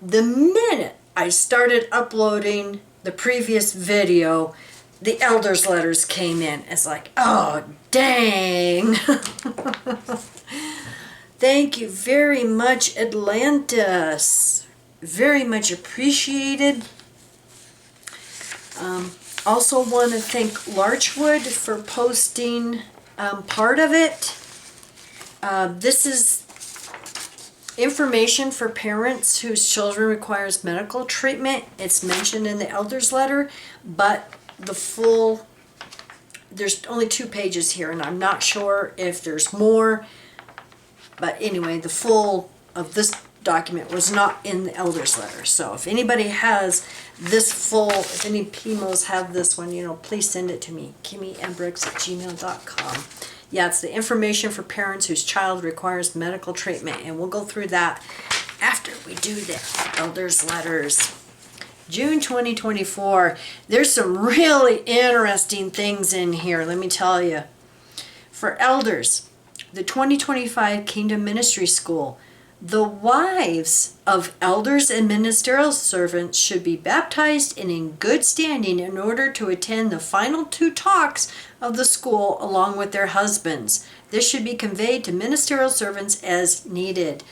the minute I started uploading the previous video, the elders' letters came in. It's like, oh, dang. Thank you very much, Atlantis. Very much appreciated. Also want to thank Larchwood for posting part of it. This is information for parents whose children requires medical treatment. It's mentioned in the elders letter, but the full, there's only 2 pages here, and I'm not sure if there's more. But anyway, the full of this document was not in the elders letter. So if anybody has this full, if any PMOs have this one, please send it to me, KimmyMbrooks@gmail.com. Yeah, it's the information for parents whose child requires medical treatment, and we'll go through that after we do the elders letters. June 2024, there's some really interesting things in here, let me tell you. For elders, the 2025 Kingdom Ministry School, the wives of elders and ministerial servants should be baptized and in good standing in order to attend the final 2 talks of the school along with their husbands. This should be conveyed to ministerial servants as needed.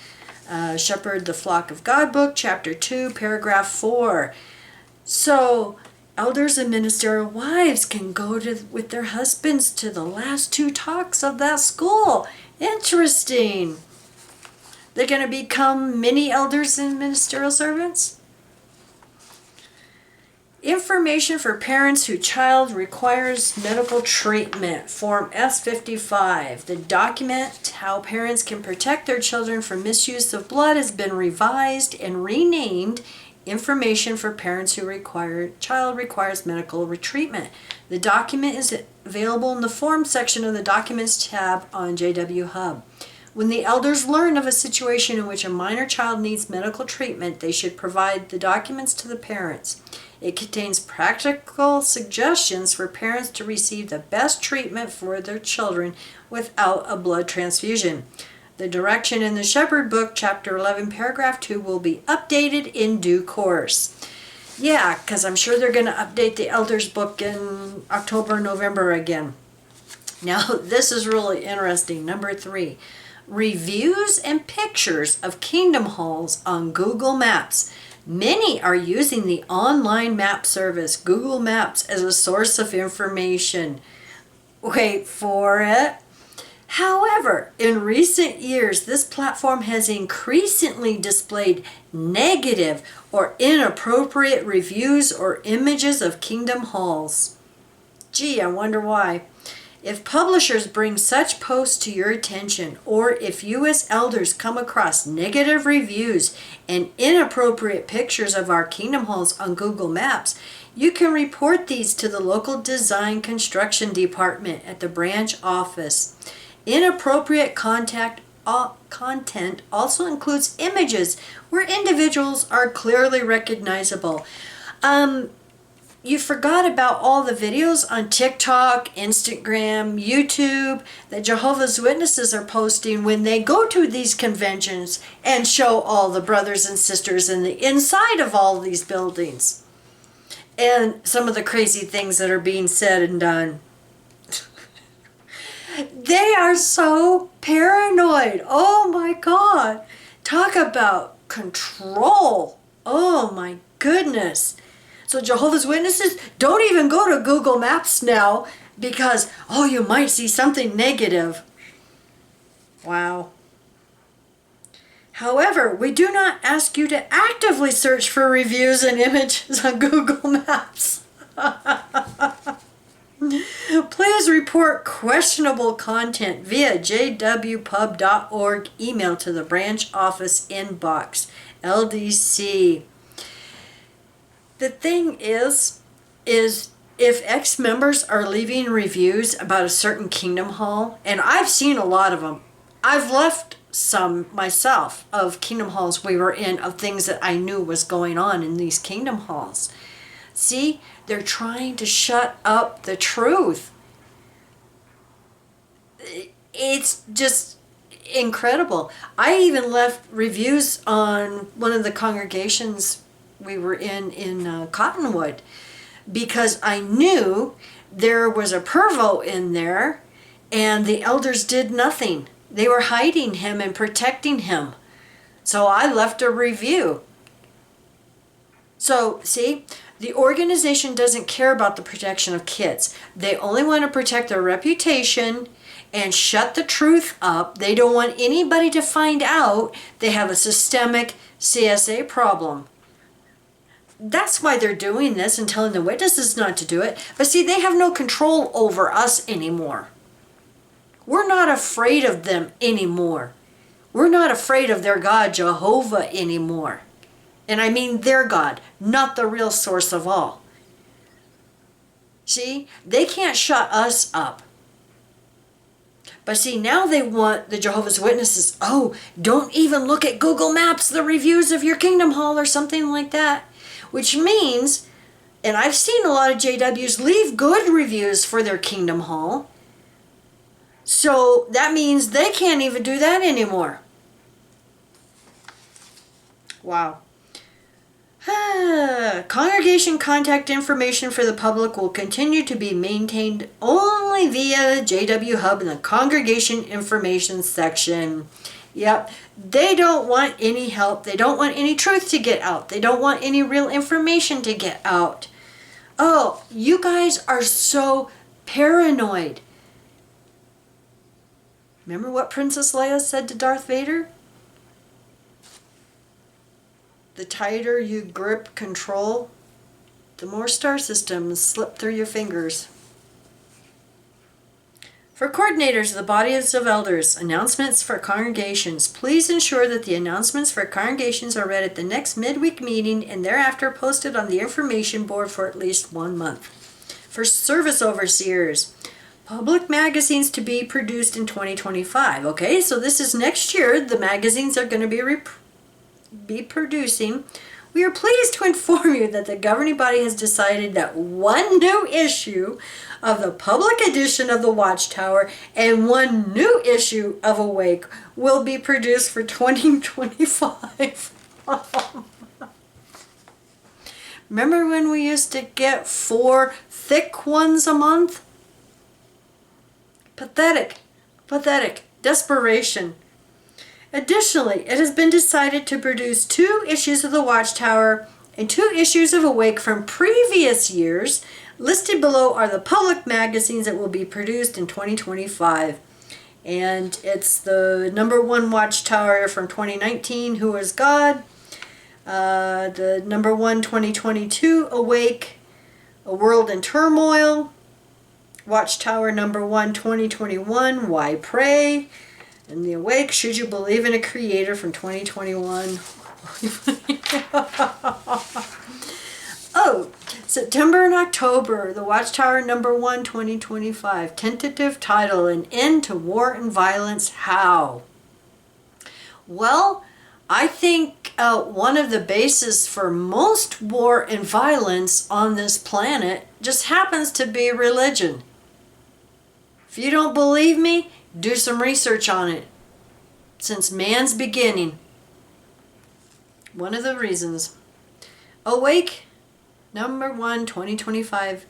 Shepherd the Flock of God book, chapter 2, paragraph 4. So, elders and ministerial wives can go with their husbands to the last 2 talks of that school. Interesting. They're going to become mini elders and ministerial servants? Information for parents whose child requires medical treatment. Form S55. The document how parents can protect their children from misuse of blood has been revised and renamed Information for parents who child requires medical treatment. The document is available in the Form section of the Documents tab on JW Hub. When the elders learn of a situation in which a minor child needs medical treatment, they should provide the documents to the parents. It contains practical suggestions for parents to receive the best treatment for their children without a blood transfusion. The direction in the Shepherd book, chapter 11, paragraph 2, will be updated in due course. Yeah, because I'm sure they're going to update the elders book in October, November again. Now, this is really interesting. Number 3. Reviews and pictures of kingdom halls on Google Maps. Many are using the online map service, Google Maps, as a source of information. Wait for it. However, in recent years, this platform has increasingly displayed negative or inappropriate reviews or images of kingdom halls. Gee, I wonder why. If publishers bring such posts to your attention, or if you as elders come across negative reviews and inappropriate pictures of our kingdom halls on Google Maps, you can report these to the local design construction department at the branch office. Inappropriate content also includes images where individuals are clearly recognizable. You forgot about all the videos on TikTok, Instagram, YouTube that Jehovah's Witnesses are posting when they go to these conventions and show all the brothers and sisters in the inside of all these buildings. And some of the crazy things that are being said and done. They are so paranoid. Oh my God. Talk about control. Oh my goodness. So Jehovah's Witnesses, don't even go to Google Maps now because, you might see something negative. Wow. However, we do not ask you to actively search for reviews and images on Google Maps. Please report questionable content via jwpub.org email to the branch office inbox, LDC. The thing is if ex-members are leaving reviews about a certain kingdom hall, and I've seen a lot of them. I've left some myself of kingdom halls we were in, of things that I knew was going on in these kingdom halls. See, they're trying to shut up the truth. It's just, incredible. I even left reviews on one of the congregations we were in Cottonwood, because I knew there was a pervo in there and the elders did nothing. They were hiding him and protecting him. So I left a review. So, see, the organization doesn't care about the protection of kids. They only want to protect their reputation and shut the truth up. They don't want anybody to find out they have a systemic CSA problem. That's why they're doing this and telling the witnesses not to do it. But see, they have no control over us anymore. We're not afraid of them anymore. We're not afraid of their God, Jehovah, anymore. And I mean their God, not the real source of all. See, they can't shut us up. But see, now they want the Jehovah's Witnesses, oh, don't even look at Google Maps, the reviews of your Kingdom Hall or something like that. Which means, and I've seen a lot of JWs leave good reviews for their Kingdom Hall. So that means they can't even do that anymore. Wow. Congregation contact information for the public will continue to be maintained only via JW Hub in the congregation information section. Yep, they don't want any help. They don't want any truth to get out. They don't want any real information to get out. Oh, you guys are so paranoid. Remember what Princess Leia said to Darth Vader? The tighter you grip control, the more star systems slip through your fingers. For coordinators of the bodies of elders, announcements for congregations. Please ensure that the announcements for congregations are read at the next midweek meeting and thereafter posted on the information board for at least 1 month. For service overseers, public magazines to be produced in 2025. Okay, so this is next year. The magazines are going to be producing. We are pleased to inform you that the governing body has decided that one new issue of the public edition of the Watchtower and one new issue of Awake will be produced for 2025. Remember when we used to get 4 thick ones a month? Pathetic. Pathetic. Desperation. Additionally, it has been decided to produce 2 issues of the Watchtower and 2 issues of Awake from previous years. Listed below are the public magazines that will be produced in 2025. And it's the #1 Watchtower from 2019, Who is God? The #1 2022, Awake, A World in Turmoil. Watchtower #1 2021, Why Pray? And the Awake, Should You Believe in a Creator from 2021. Oh, September and October, the Watchtower #1 2025. Tentative title, An End to War and Violence, How? Well, I think one of the bases for most war and violence on this planet just happens to be religion. If you don't believe me, do some research on it. Since man's beginning. One of the reasons. Awake, #1 2025.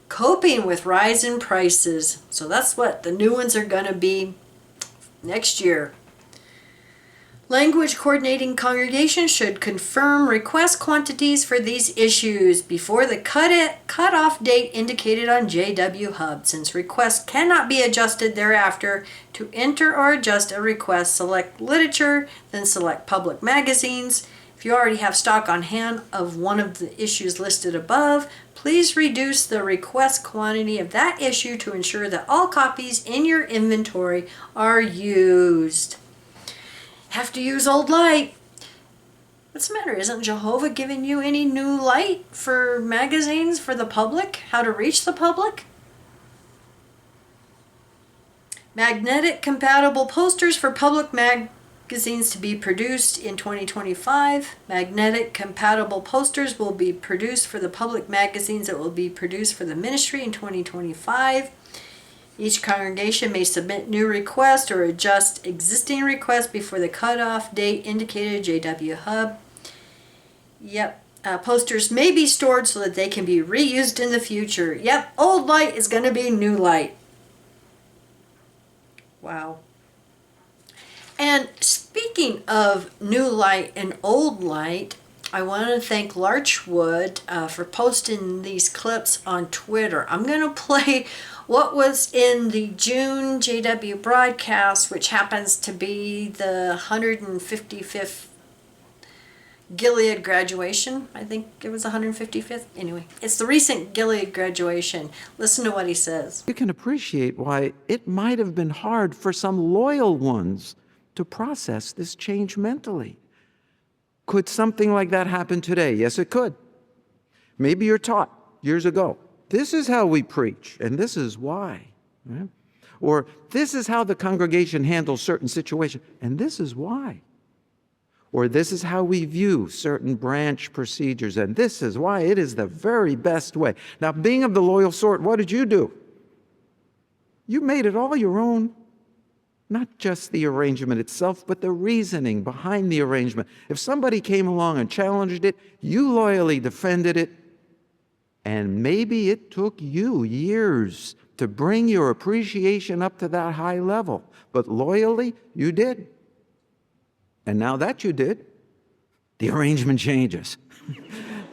Coping with rise in prices. So that's what the new ones are going to be next year. Language coordinating congregation should confirm request quantities for these issues before the cutoff date indicated on JW Hub. Since requests cannot be adjusted thereafter, to enter or adjust a request, select literature, then select public magazines. If you already have stock on hand of one of the issues listed above, please reduce the request quantity of that issue to ensure that all copies in your inventory are used. Have to use old light. What's the matter? Isn't Jehovah giving you any new light for magazines for the public? How to reach the public? Magnetic compatible posters for public magazines to be produced in 2025. Magnetic compatible posters will be produced for the public magazines that will be produced for the ministry in 2025. Each congregation may submit new requests or adjust existing requests before the cutoff date indicated JW Hub. Yep. Posters may be stored so that they can be reused in the future. Yep, old light is going to be new light. Wow. And speaking of new light and old light, I want to thank Larchwood for posting these clips on Twitter. I'm going to play what was in the June JW broadcast, which happens to be the 155th Gilead graduation. I think it was 155th. Anyway, it's the recent Gilead graduation. Listen to what he says. You can appreciate why it might have been hard for some loyal ones to process this change mentally. Could something like that happen today? Yes, it could. Maybe you're taught years ago, this is how we preach, and this is why. Right? Or this is how the congregation handles certain situations, and this is why. Or this is how we view certain branch procedures, and this is why it is the very best way. Now, being of the loyal sort, what did you do? You made it all your own. Not just the arrangement itself, but the reasoning behind the arrangement. If somebody came along and challenged it, you loyally defended it. And maybe it took you years to bring your appreciation up to that high level. But loyally, you did. And now that you did, the arrangement changes.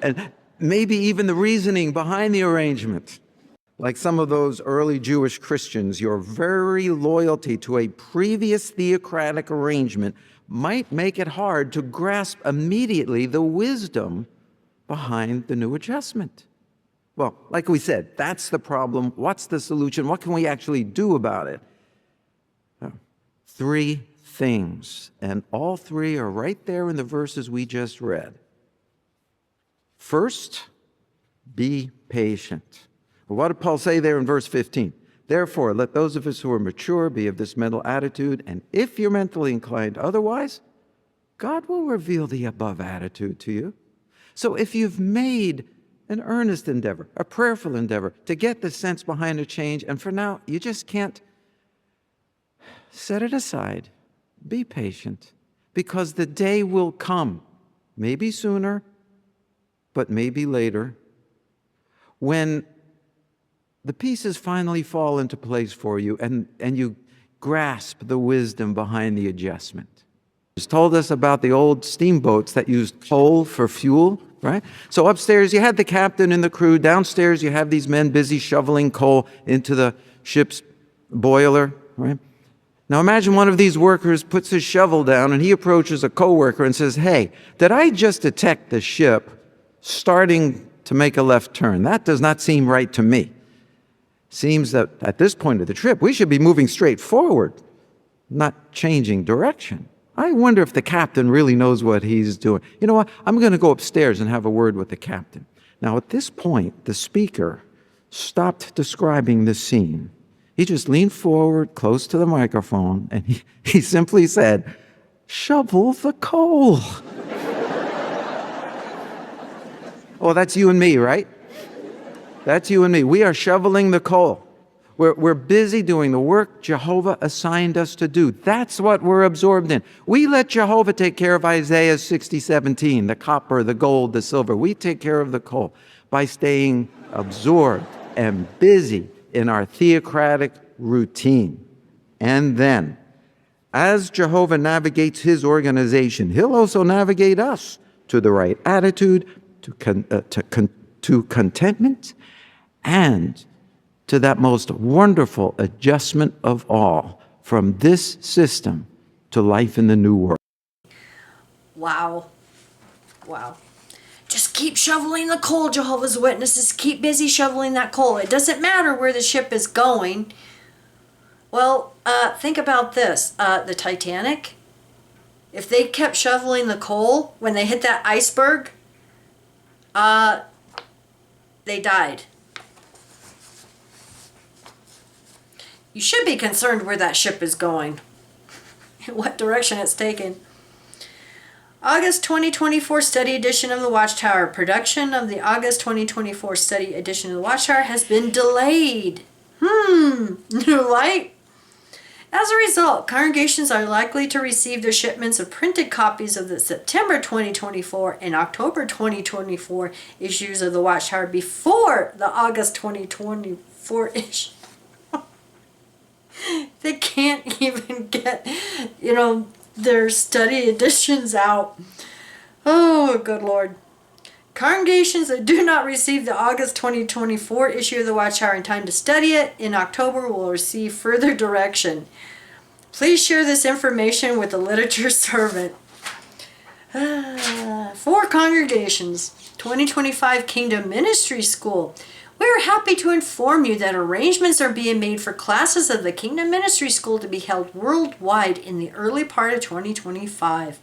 And maybe even the reasoning behind the arrangement. Like some of those early Jewish Christians, your very loyalty to a previous theocratic arrangement might make it hard to grasp immediately the wisdom behind the new adjustment. Well, like we said, that's the problem. What's the solution? What can we actually do about it? Three things, and all three are right there in the verses we just read. First, be patient. Well, what did Paul say there in verse 15? Therefore, let those of us who are mature be of this mental attitude, and if you're mentally inclined otherwise, God will reveal the above attitude to you. So if you've made an earnest endeavor, a prayerful endeavor to get the sense behind a change, and for now you just can't, set it aside. Be patient, because the day will come, maybe sooner, but maybe later, when the pieces finally fall into place for you and you grasp the wisdom behind the adjustment. He's told us about the old steamboats that used coal for fuel, right? So upstairs you had the captain and the crew. Downstairs you have these men busy shoveling coal into the ship's boiler, right? Now imagine one of these workers puts his shovel down and he approaches a coworker and says, "Hey, did I just detect the ship starting to make a left turn? That does not seem right to me. Seems that at this point of the trip, we should be moving straight forward, not changing direction. I wonder if the captain really knows what he's doing. You know what? I'm going to go upstairs and have a word with the captain." Now at this point, the speaker stopped describing the scene. He just leaned forward close to the microphone and he simply said, "Shovel the coal." Oh, that's you and me, right? That's you and me. We are shoveling the coal. We're busy doing the work Jehovah assigned us to do. That's what we're absorbed in. We let Jehovah take care of Isaiah 60:17, the copper, the gold, the silver. We take care of the coal by staying absorbed and busy in our theocratic routine. And then, as Jehovah navigates his organization, he'll also navigate us to the right attitude, to contentment, and to that most wonderful adjustment of all, from this system to life in the new world. Wow. Wow. Just keep shoveling the coal, Jehovah's Witnesses. Keep busy shoveling that coal. It doesn't matter where the ship is going. Well, think about this. The Titanic, if they kept shoveling the coal when they hit that iceberg, they died. You should be concerned where that ship is going, what direction it's taking. August 2024 study edition of the Watchtower. Production of the August 2024 study edition of the Watchtower has been delayed. New light? As a result, congregations are likely to receive their shipments of printed copies of the September 2024 and October 2024 issues of the Watchtower before the August 2024 issue. They can't even get, their study editions out. Oh, good Lord. Congregations that do not receive the August 2024 issue of the Watchtower in time to study it in October will receive further direction. Please share this information with the literature servant. For congregations, 2025 Kingdom Ministry School. We are happy to inform you that arrangements are being made for classes of the Kingdom Ministry School to be held worldwide in the early part of 2025.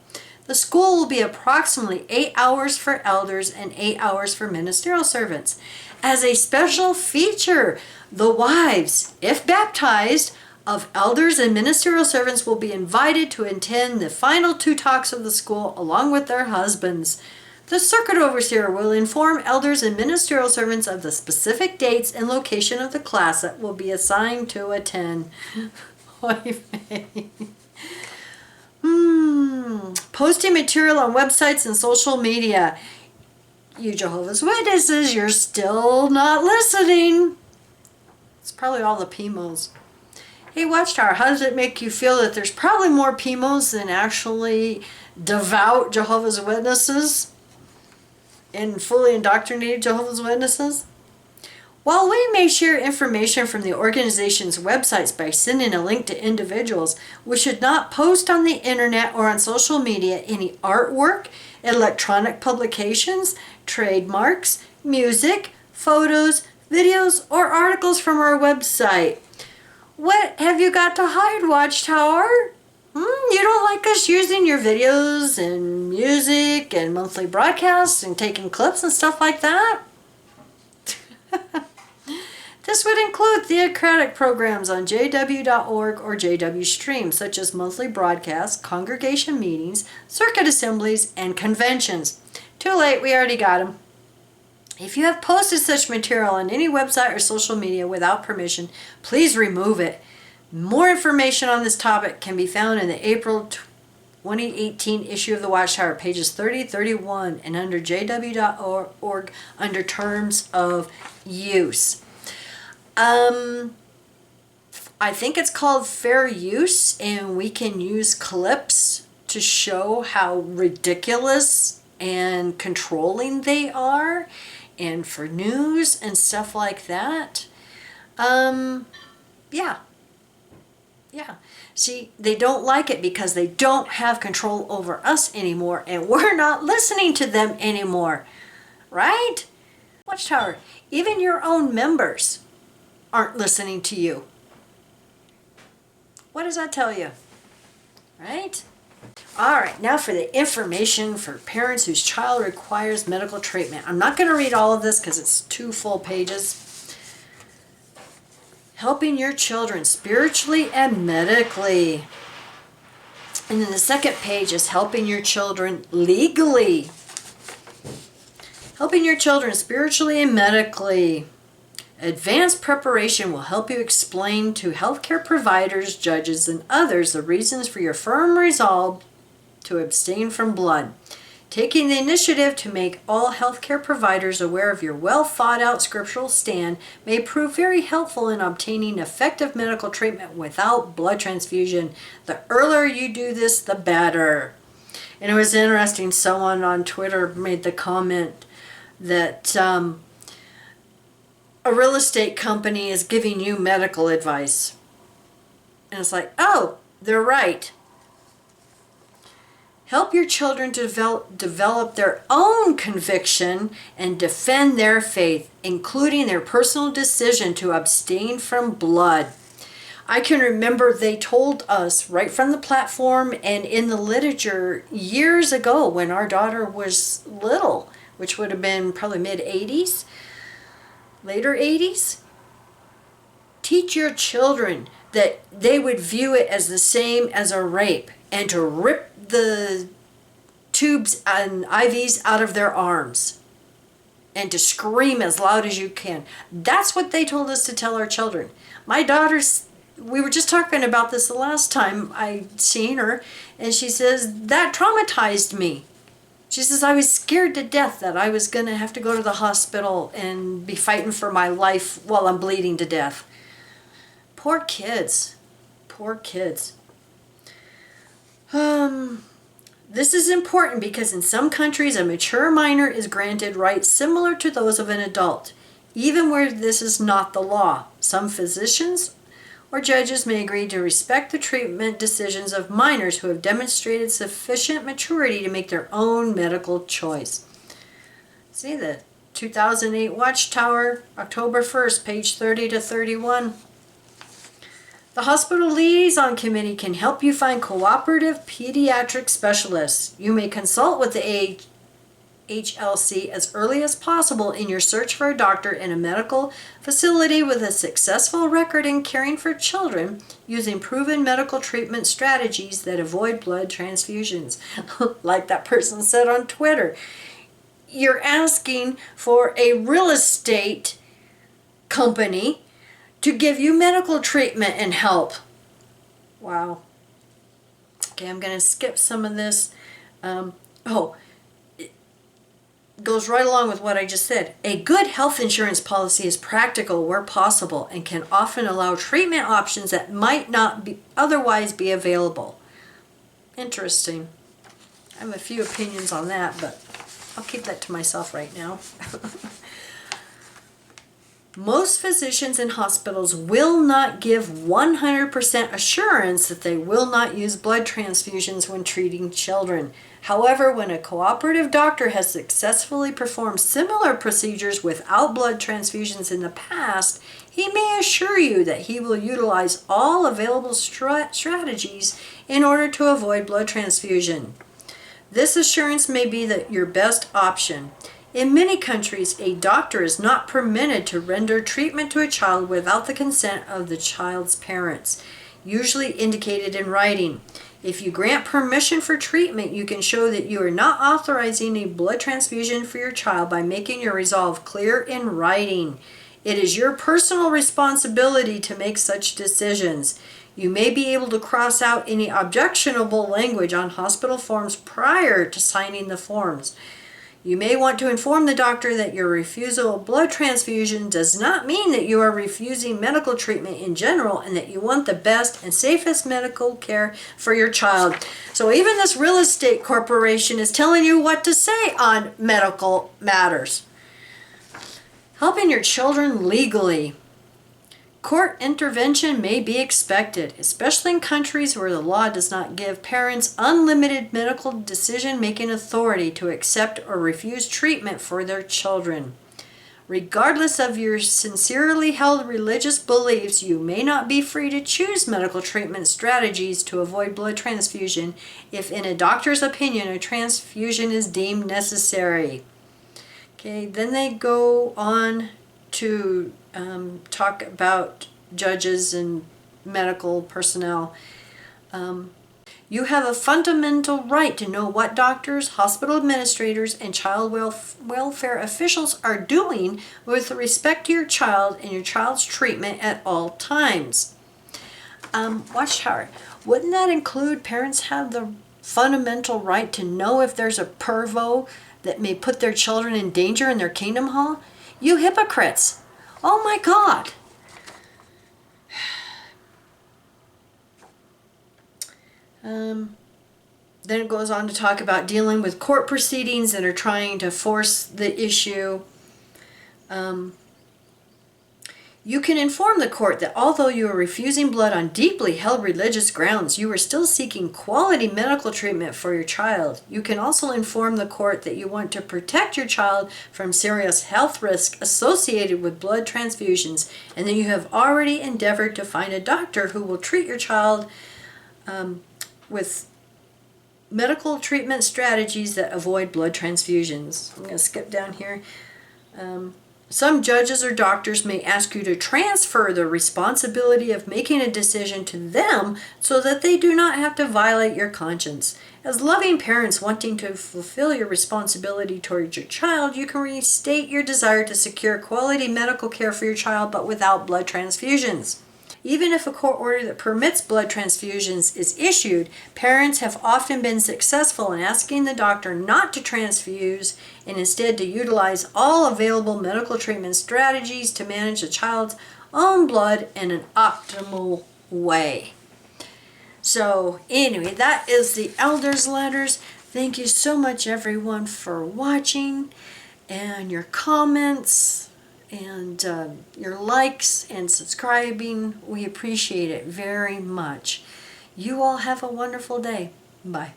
The school will be approximately 8 hours for elders and 8 hours for ministerial servants. As a special feature, the wives, if baptized, of elders and ministerial servants will be invited to attend the final 2 talks of the school along with their husbands. The circuit overseer will inform elders and ministerial servants of the specific dates and location of the class that will be assigned to attend. Posting material on websites and social media. You Jehovah's Witnesses, you're still not listening. It's probably all the PMOs. Hey Watchtower, how does it make you feel that there's probably more PMOs than actually devout Jehovah's Witnesses and fully indoctrinated Jehovah's Witnesses? While we may share information from the organization's websites by sending a link to individuals, we should not post on the internet or on social media any artwork, electronic publications, trademarks, music, photos, videos, or articles from our website. What have you got to hide, Watchtower? You don't like us using your videos and music and monthly broadcasts and taking clips and stuff like that? This would include theocratic programs on jw.org or JW Stream, such as monthly broadcasts, congregation meetings, circuit assemblies, and conventions. Too late, we already got them. If you have posted such material on any website or social media without permission, please remove it. More information on this topic can be found in the April 2018 issue of the Watchtower, pages 30-31, and under jw.org under Terms of Use. I think it's called fair use, and we can use clips to show how ridiculous and controlling they are, and for news and stuff like that. Yeah. See, they don't like it because they don't have control over us anymore, and we're not listening to them anymore, right? Watchtower, even your own members aren't listening to you. What does that tell you? Right? All right, now for the information for parents whose child requires medical treatment. I'm not going to read all of this because it's 2 full pages. Helping your children spiritually and medically. And then the second page is helping your children legally. Helping your children spiritually and medically. Advanced preparation will help you explain to healthcare providers, judges, and others the reasons for your firm resolve to abstain from blood. Taking the initiative to make all healthcare providers aware of your well thought out scriptural stand may prove very helpful in obtaining effective medical treatment without blood transfusion. The earlier you do this, the better. And it was interesting, someone on Twitter made the comment that a real estate company is giving you medical advice. And it's like, oh, they're right. Help your children develop their own conviction and defend their faith, including their personal decision to abstain from blood. I can remember they told us right from the platform and in the literature years ago when our daughter was little, which would have been probably mid-80s, later 80s. Teach your children that they would view it as the same as a rape and to rip the tubes and IVs out of their arms and to scream as loud as you can. That's what they told us to tell our children. My daughter's, we were just talking about this the last time I seen her, and she says, that traumatized me. She says, I was scared to death that I was going to have to go to the hospital and be fighting for my life while I'm bleeding to death. Poor kids. Poor kids. This is important because in some countries a mature minor is granted rights similar to those of an adult, even where this is not the law. Some physicians or judges may agree to respect the treatment decisions of minors who have demonstrated sufficient maturity to make their own medical choice. See the 2008 Watchtower, October 1st, page 30 to 31. The Hospital Liaison Committee can help you find cooperative pediatric specialists. You may consult with the HLC as early as possible in your search for a doctor in a medical facility with a successful record in caring for children using proven medical treatment strategies that avoid blood transfusions. Like that person said on Twitter, you're asking for a real estate company to give you medical treatment and help. Wow. Okay, I'm going to skip some of this. It goes right along with what I just said. A good health insurance policy is practical where possible and can often allow treatment options that might not be otherwise be available. Interesting. I have a few opinions on that, but I'll keep that to myself right now. Most physicians in hospitals will not give 100% assurance that they will not use blood transfusions when treating children. However, when a cooperative doctor has successfully performed similar procedures without blood transfusions in the past, he may assure you that he will utilize all available strategies in order to avoid blood transfusion. This assurance may be your best option. In many countries, a doctor is not permitted to render treatment to a child without the consent of the child's parents, usually indicated in writing. If you grant permission for treatment, you can show that you are not authorizing a blood transfusion for your child by making your resolve clear in writing. It is your personal responsibility to make such decisions. You may be able to cross out any objectionable language on hospital forms prior to signing the forms. You may want to inform the doctor that your refusal of blood transfusion does not mean that you are refusing medical treatment in general and that you want the best and safest medical care for your child. So even this real estate corporation is telling you what to say on medical matters. Helping your children legally. Court intervention may be expected, especially in countries where the law does not give parents unlimited medical decision-making authority to accept or refuse treatment for their children. Regardless of your sincerely held religious beliefs, you may not be free to choose medical treatment strategies to avoid blood transfusion if, in a doctor's opinion, a transfusion is deemed necessary. Okay, then they go on to talk about judges and medical personnel. You have a fundamental right to know what doctors, hospital administrators, and child welfare officials are doing with respect to your child and your child's treatment at all times. Watchtower, wouldn't that include parents have the fundamental right to know if there's a pervo that may put their children in danger in their kingdom hall? You hypocrites! Oh my God! Then it goes on to talk about dealing with court proceedings that are trying to force the issue. You can inform the court that although you are refusing blood on deeply held religious grounds, you are still seeking quality medical treatment for your child. You can also inform the court that you want to protect your child from serious health risk associated with blood transfusions, and that you have already endeavored to find a doctor who will treat your child with medical treatment strategies that avoid blood transfusions. I'm going to skip down here. Some judges or doctors may ask you to transfer the responsibility of making a decision to them so that they do not have to violate your conscience. As loving parents wanting to fulfill your responsibility towards your child, you can restate your desire to secure quality medical care for your child but without blood transfusions. Even if a court order that permits blood transfusions is issued, parents have often been successful in asking the doctor not to transfuse and instead to utilize all available medical treatment strategies to manage the child's own blood in an optimal way. So anyway, that is the elders' letters. Thank you so much, everyone, for watching and your comments and your likes and subscribing. We appreciate it very much. You all have a wonderful day. Bye.